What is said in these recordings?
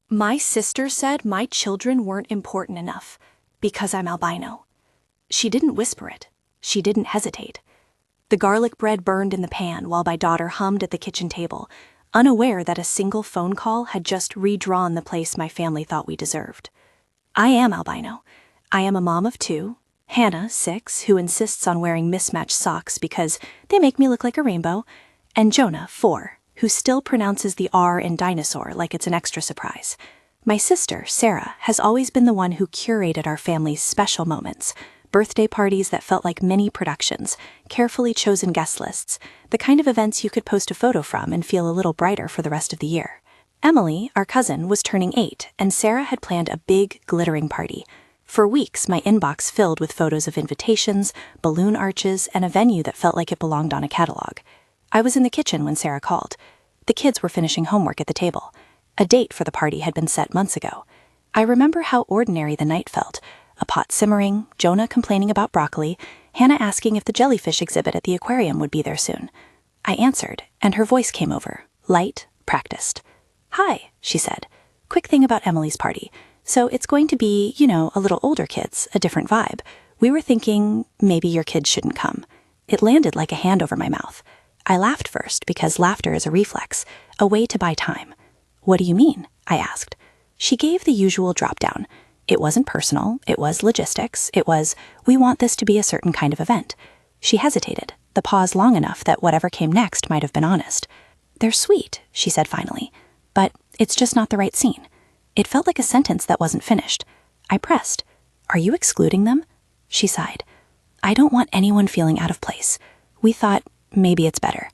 My sister said my children weren't important enough because I'm albino. She didn't whisper it. She didn't hesitate. The garlic bread burned in the pan while my daughter hummed at the kitchen table, unaware that a single phone call had just redrawn the place my family thought we deserved. I am albino. I am a mom of two, Hannah, 6, who insists on wearing mismatched socks because they make me look like a rainbow, and Jonah, 4, who still pronounces the R in dinosaur like it's an extra surprise. My sister, Sarah, has always been the one who curated our family's special moments, birthday parties that felt like mini productions, carefully chosen guest lists, the kind of events you could post a photo from and feel a little brighter for the rest of the year. Emily, our cousin, was turning 8, and Sarah had planned a big, glittering party. For weeks, my inbox filled with photos of invitations, balloon arches, and a venue that felt like it belonged on a catalog. I was in the kitchen when Sarah called. The kids were finishing homework at the table. A date for the party had been set months ago. I remember how ordinary the night felt. A pot simmering, Jonah complaining about broccoli, Hannah asking if the jellyfish exhibit at the aquarium would be there soon. I answered, and her voice came over, light, practiced. "Hi," she said. "Quick thing about Emily's party. So it's going to be, a little older kids, a different vibe. We were thinking maybe your kids shouldn't come." It landed like a hand over my mouth. I laughed first because laughter is a reflex, a way to buy time. "What do you mean?" I asked. She gave the usual drop-down. It wasn't personal, it was logistics, it was, we want this to be a certain kind of event. She hesitated, the pause long enough that whatever came next might have been honest. "They're sweet," she said finally, "but it's just not the right scene." It felt like a sentence that wasn't finished. I pressed, "Are you excluding them?" She sighed. "I don't want anyone feeling out of place. We thought, maybe it's better."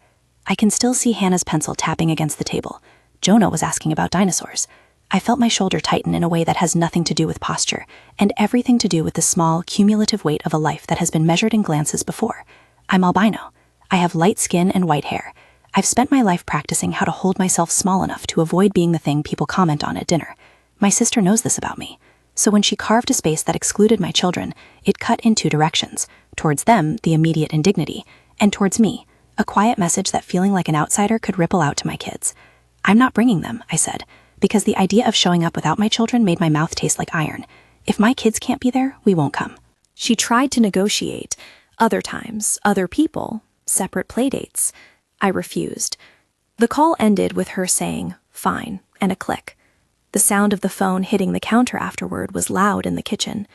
I can still see Hannah's pencil tapping against the table. Jonah was asking about dinosaurs. I felt my shoulder tighten in a way that has nothing to do with posture, and everything to do with the small, cumulative weight of a life that has been measured in glances before. I'm albino. I have light skin and white hair. I've spent my life practicing how to hold myself small enough to avoid being the thing people comment on at dinner. My sister knows this about me. So when she carved a space that excluded my children, it cut in 2 directions. Towards them, the immediate indignity, and towards me, a quiet message that feeling like an outsider could ripple out to my kids. "I'm not bringing them," I said, because the idea of showing up without my children made my mouth taste like iron. "If my kids can't be there, we won't come." She tried to negotiate. Other times, other people, separate playdates. I refused. The call ended with her saying, "Fine," and a click. The sound of the phone hitting the counter afterward was loud in the kitchen.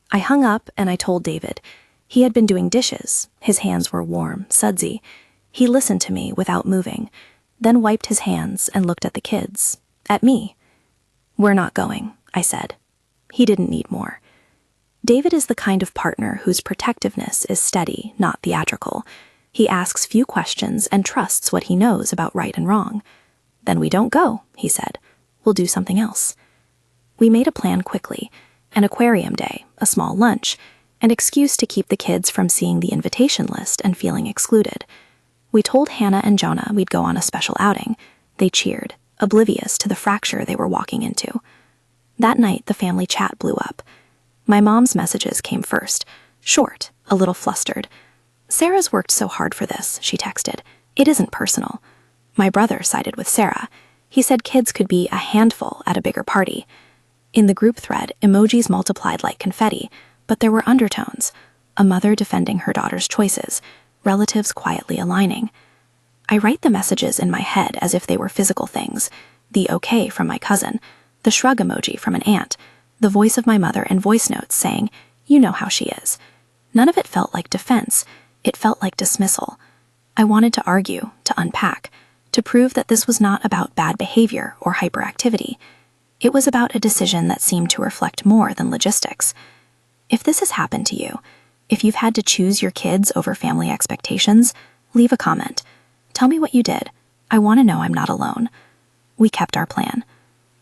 I hung up and I told David. He had been doing dishes. His hands were warm, sudsy. He listened to me without moving, then wiped his hands and looked at the kids. At me. "We're not going," I said. He didn't need more. David is the kind of partner whose protectiveness is steady, not theatrical. He asks few questions and trusts what he knows about right and wrong. "Then we don't go," he said. "We'll do something else." We made a plan quickly, an aquarium day, a small lunch, an excuse to keep the kids from seeing the invitation list and feeling excluded. We told Hannah and Jonah we'd go on a special outing. They cheered, oblivious to the fracture they were walking into. That night, the family chat blew up. My mom's messages came first, short, a little flustered. "Sarah's worked so hard for this," she texted. "It isn't personal." My brother sided with Sarah. He said kids could be a handful at a bigger party. In the group thread, emojis multiplied like confetti, but there were undertones. A mother defending her daughter's choices, relatives quietly aligning. I write the messages in my head as if they were physical things. The okay from my cousin, the shrug emoji from an aunt, the voice of my mother in voice notes saying, "You know how she is." None of it felt like defense. It felt like dismissal. I wanted to argue, to unpack, to prove that this was not about bad behavior or hyperactivity. It was about a decision that seemed to reflect more than logistics. If this has happened to you, if you've had to choose your kids over family expectations, leave a comment. Tell me what you did. I want to know I'm not alone. We kept our plan.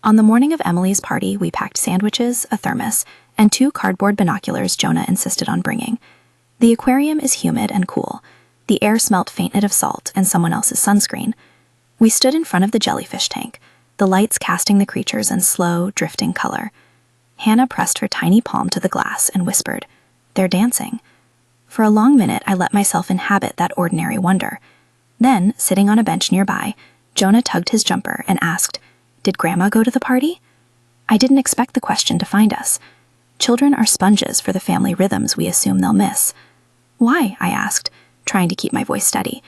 On the morning of Emily's party, we packed sandwiches, a thermos, and 2 cardboard binoculars Jonah insisted on bringing. The aquarium is humid and cool. The air smelt faint of salt and someone else's sunscreen. We stood in front of the jellyfish tank, the lights casting the creatures in slow, drifting color. Hannah pressed her tiny palm to the glass and whispered, "They're dancing." For a long minute, I let myself inhabit that ordinary wonder. Then, sitting on a bench nearby, Jonah tugged his jumper and asked, Did Grandma go to the party? I didn't expect the question to find us. Children are sponges for the family rhythms we assume they'll miss. Why? I asked, trying to keep my voice steady.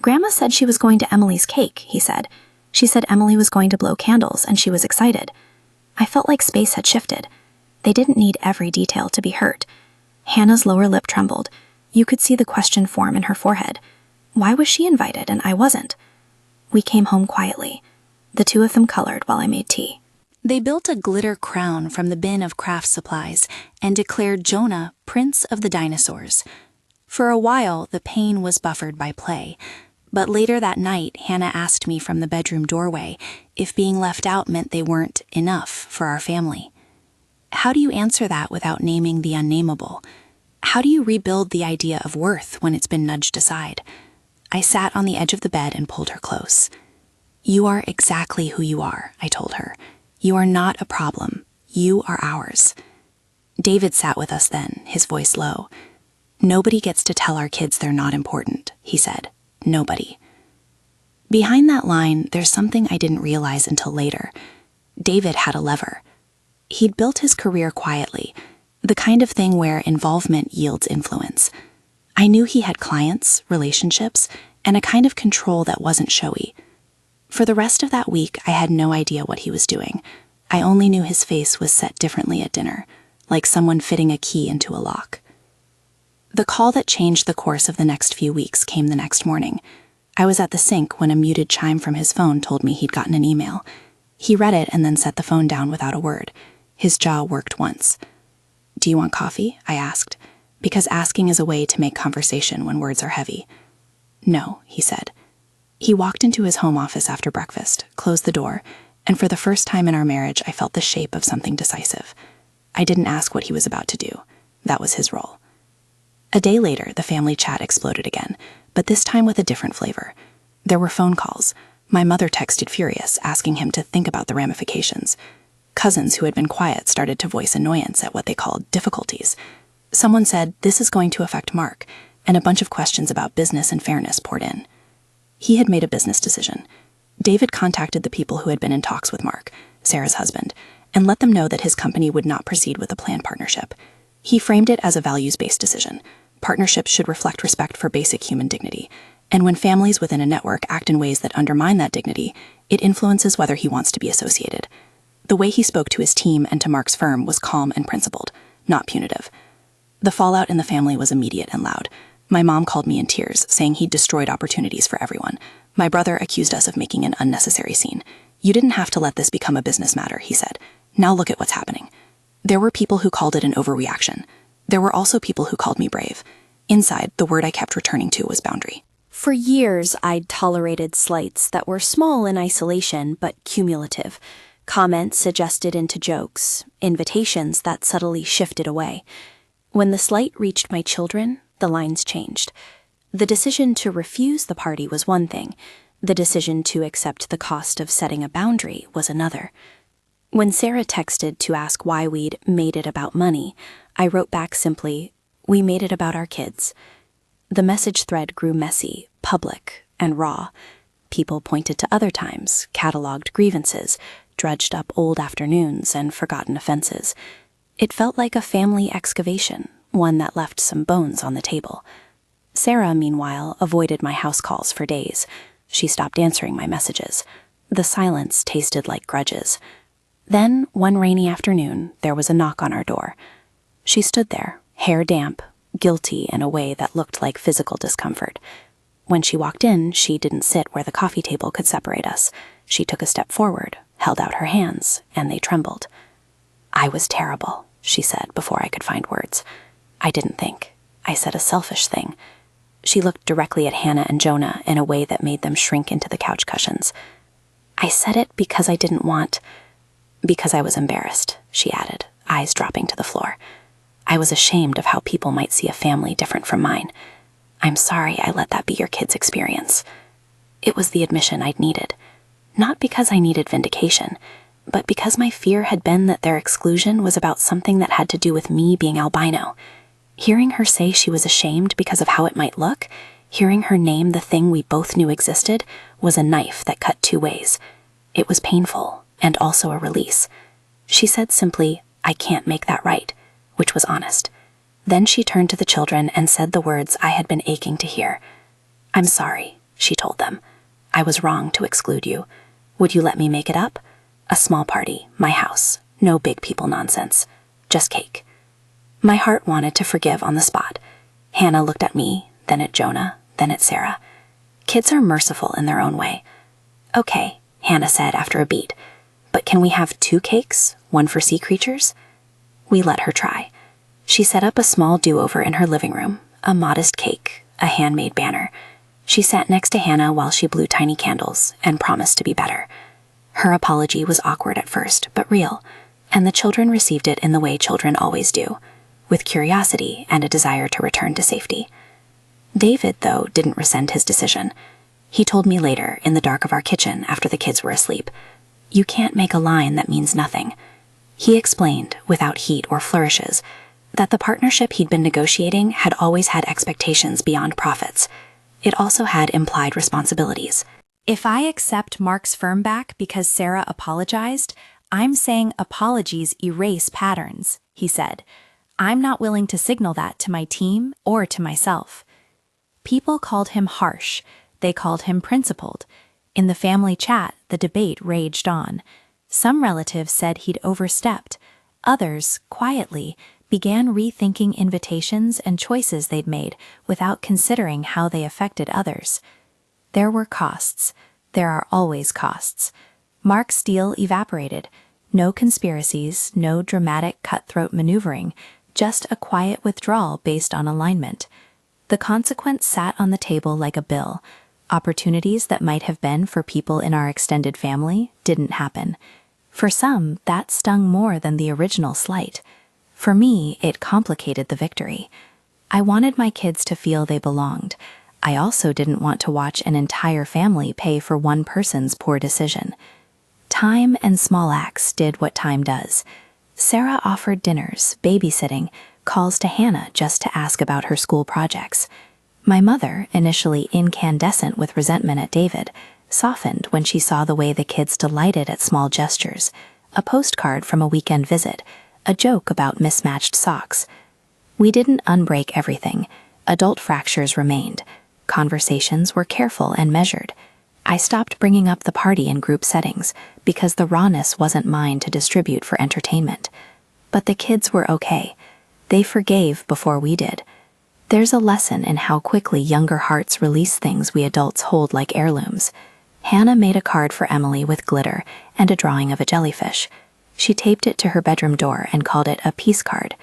Grandma said she was going to Emily's cake, he said. She said Emily was going to blow candles, and she was excited. I felt like space had shifted. They didn't need every detail to be hurt. Hannah's lower lip trembled. You could see the question form in her forehead. Why was she invited and I wasn't? We came home quietly. The two of them colored while I made tea. They built a glitter crown from the bin of craft supplies and declared Jonah Prince of the Dinosaurs. For a while, the pain was buffered by play. But later that night, Hannah asked me from the bedroom doorway if being left out meant they weren't enough for our family. How do you answer that without naming the unnameable? How do you rebuild the idea of worth when it's been nudged aside? I sat on the edge of the bed and pulled her close. You are exactly who you are, I told her. You are not a problem. You are ours. David sat with us then, his voice low. Nobody gets to tell our kids they're not important, he said. Nobody. Behind that line, there's something I didn't realize until later. David had a lever. He'd built his career quietly, the kind of thing where involvement yields influence. I knew he had clients, relationships, and a kind of control that wasn't showy. For the rest of that week, I had no idea what he was doing. I only knew his face was set differently at dinner, like someone fitting a key into a lock. The call that changed the course of the next few weeks came the next morning. I was at the sink when a muted chime from his phone told me he'd gotten an email. He read it and then set the phone down without a word. His jaw worked once. Do you want coffee? I asked, because asking is a way to make conversation when words are heavy. No, he said. He walked into his home office after breakfast, closed the door, and for the first time in our marriage, I felt the shape of something decisive. I didn't ask what he was about to do. That was his role. A day later, the family chat exploded again, but this time with a different flavor. There were phone calls. My mother texted furious, asking him to think about the ramifications. Cousins who had been quiet started to voice annoyance at what they called difficulties. Someone said, this is going to affect Mark, and a bunch of questions about business and fairness poured in. He had made a business decision. David contacted the people who had been in talks with Mark, Sarah's husband, and let them know that his company would not proceed with a planned partnership. He framed it as a values-based decision. Partnerships should reflect respect for basic human dignity, and when families within a network act in ways that undermine that dignity, it influences whether he wants to be associated. The way he spoke to his team and to Mark's firm was calm and principled, not punitive. The fallout in the family was immediate and loud. My mom called me in tears, saying he'd destroyed opportunities for everyone. My brother accused us of making an unnecessary scene. You didn't have to let this become a business matter, he said. Now look at what's happening. There were people who called it an overreaction. There were also people who called me brave. Inside, the word I kept returning to was boundary. For years, I'd tolerated slights that were small in isolation but cumulative. Comments suggested into jokes, invitations that subtly shifted away. When the slight reached my children, the lines changed. The decision to refuse the party was one thing. The decision to accept the cost of setting a boundary was another. When Sarah texted to ask why we'd made it about money, I wrote back simply, we made it about our kids. The message thread grew messy, public, and raw. People pointed to other times, cataloged grievances, dredged up old afternoons and forgotten offenses. It felt like a family excavation, one that left some bones on the table. Sarah, meanwhile, avoided my house calls for days. She stopped answering my messages. The silence tasted like grudges. Then, one rainy afternoon, there was a knock on our door. She stood there, hair damp, guilty in a way that looked like physical discomfort. When she walked in, she didn't sit where the coffee table could separate us. She took a step forward, held out her hands, and they trembled. I was terrible, she said before I could find words. I didn't think. I said a selfish thing. She looked directly at Hannah and Jonah in a way that made them shrink into the couch cushions. I said it because I didn't want... Because I was embarrassed, she added, eyes dropping to the floor. I was ashamed of how people might see a family different from mine. I'm sorry I let that be your kid's experience. It was the admission I'd needed. Not because I needed vindication, but because my fear had been that their exclusion was about something that had to do with me being albino. Hearing her say she was ashamed because of how it might look, hearing her name the thing we both knew existed, was a knife that cut two ways. It was painful, and also a release. She said simply, "I can't make that right," which was honest. Then she turned to the children and said the words I had been aching to hear. "I'm sorry," she told them. "I was wrong to exclude you. Would you let me make it up? A small party, my house, no big people nonsense, just cake." My heart wanted to forgive on the spot. Hannah looked at me, then at Jonah, then at Sarah. Kids are merciful in their own way. "Okay," Hannah said after a beat, "but can we have 2 cakes, one for sea creatures?" We let her try. She set up a small do-over in her living room, a modest cake, a handmade banner. She sat next to Hannah while she blew tiny candles and promised to be better. Her apology was awkward at first, but real, and the children received it in the way children always do, with curiosity and a desire to return to safety. David, though, didn't resent his decision. He told me later, in the dark of our kitchen after the kids were asleep, "You can't make a line that means nothing." He explained, without heat or flourishes, that the partnership he'd been negotiating had always had expectations beyond profits. It also had implied responsibilities. If I accept Mark's firm back because Sarah apologized, I'm saying apologies erase patterns, he said. I'm not willing to signal that to my team or to myself. People called him harsh. They called him principled. In the family chat, the debate raged on. Some relatives said he'd overstepped. Others, quietly, began rethinking invitations and choices they'd made without considering how they affected others. There were costs. There are always costs. Mark's deal evaporated. No conspiracies, no dramatic cutthroat maneuvering, just a quiet withdrawal based on alignment. The consequence sat on the table like a bill. Opportunities that might have been for people in our extended family didn't happen. For some, that stung more than the original slight. For me, it complicated the victory. I wanted my kids to feel they belonged. I also didn't want to watch an entire family pay for one person's poor decision. Time and small acts did what time does. Sarah offered dinners, babysitting, calls to Hannah just to ask about her school projects. My mother, initially incandescent with resentment at David, softened when she saw the way the kids delighted at small gestures, a postcard from a weekend visit, a joke about mismatched socks. We didn't unbreak everything. Adult fractures remained. Conversations were careful and measured. I stopped bringing up the party in group settings because the rawness wasn't mine to distribute for entertainment. But the kids were okay. They forgave before we did. There's a lesson in how quickly younger hearts release things we adults hold like heirlooms. Hannah made a card for Emily with glitter and a drawing of a jellyfish. She taped it to her bedroom door and called it a peace card.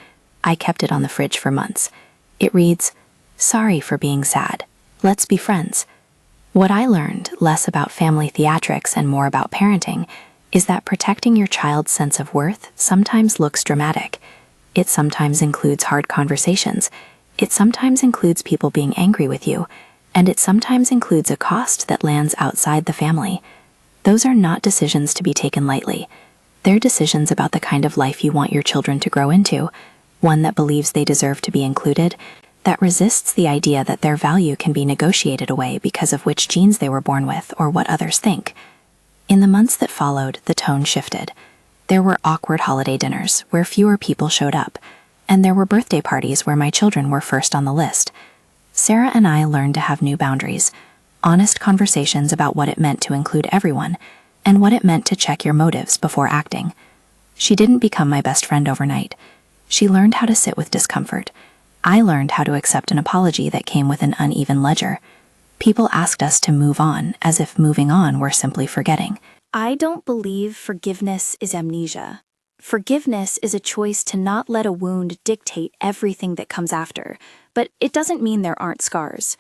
I kept it on the fridge for months. It reads, "Sorry for being sad. Let's be friends." What I learned, less about family theatrics and more about parenting, is that protecting your child's sense of worth sometimes looks dramatic. It sometimes includes hard conversations. It sometimes includes people being angry with you. And it sometimes includes a cost that lands outside the family. Those are not decisions to be taken lightly. They're decisions about the kind of life you want your children to grow into, one that believes they deserve to be included, that resists the idea that their value can be negotiated away because of which genes they were born with or what others think. In the months that followed, the tone shifted. There were awkward holiday dinners where fewer people showed up, and there were birthday parties where my children were first on the list. Sarah and I learned to have new boundaries, honest conversations about what it meant to include everyone, and what it meant to check your motives before acting. She didn't become my best friend overnight. She learned how to sit with discomfort. I learned how to accept an apology that came with an uneven ledger. People asked us to move on, as if moving on were simply forgetting. I don't believe forgiveness is amnesia. Forgiveness is a choice to not let a wound dictate everything that comes after, but it doesn't mean there aren't scars.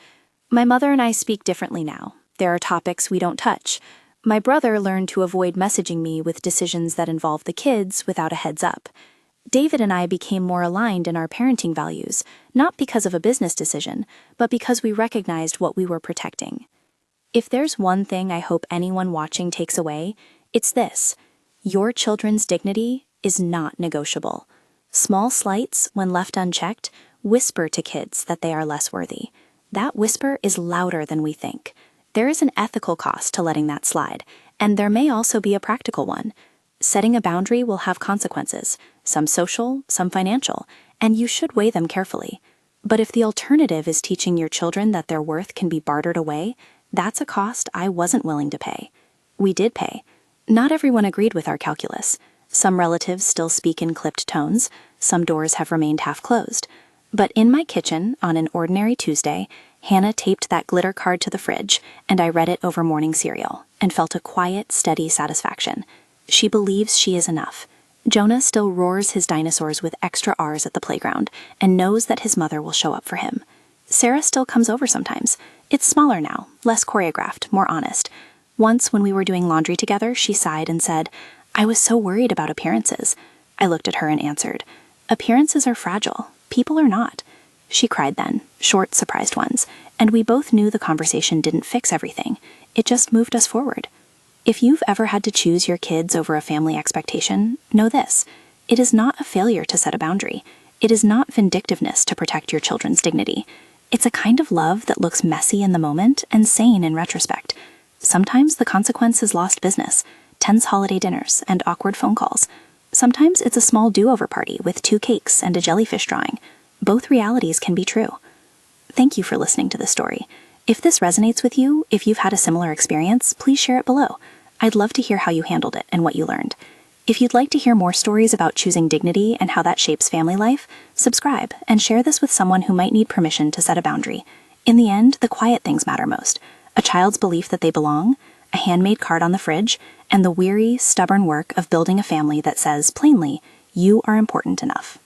My mother and I speak differently now. There are topics we don't touch. My brother learned to avoid messaging me with decisions that involve the kids without a heads up. David and I became more aligned in our parenting values, not because of a business decision, but because we recognized what we were protecting. If there's one thing I hope anyone watching takes away, it's this: your children's dignity is not negotiable. Small slights, when left unchecked, whisper to kids that they are less worthy. That whisper is louder than we think. There is an ethical cost to letting that slide, And there may also be a practical one. Setting a boundary will have consequences, some social, some financial, and you should weigh them carefully. But if the alternative is teaching your children that their worth can be bartered away, that's a cost I wasn't willing to pay. We did pay. Not everyone agreed with our calculus. Some relatives still speak in clipped tones, some doors have remained half closed. But in my kitchen, on an ordinary Tuesday, Hannah taped that glitter card to the fridge, and I read it over morning cereal, and felt a quiet, steady satisfaction. She believes she is enough. Jonah still roars his dinosaurs with extra R's at the playground, and knows that his mother will show up for him. Sarah still comes over sometimes. It's smaller now, less choreographed, more honest. Once, when we were doing laundry together, she sighed and said, "I was so worried about appearances." I looked at her and answered, "Appearances are fragile. People are not." She cried then, short, surprised ones, and we both knew the conversation didn't fix everything. It just moved us forward. If you've ever had to choose your kids over a family expectation, know this. It is not a failure to set a boundary. It is not vindictiveness to protect your children's dignity. It's a kind of love that looks messy in the moment and sane in retrospect. Sometimes the consequence is lost business, tense holiday dinners, and awkward phone calls. Sometimes it's a small do-over party with 2 cakes and a jellyfish drawing. Both realities can be true. Thank you for listening to this story. If this resonates with you, if you've had a similar experience, please share it below. I'd love to hear how you handled it and what you learned. If you'd like to hear more stories about choosing dignity and how that shapes family life, subscribe and share this with someone who might need permission to set a boundary. In the end, the quiet things matter most. A child's belief that they belong, a handmade card on the fridge, and the weary, stubborn work of building a family that says, plainly, you are important enough.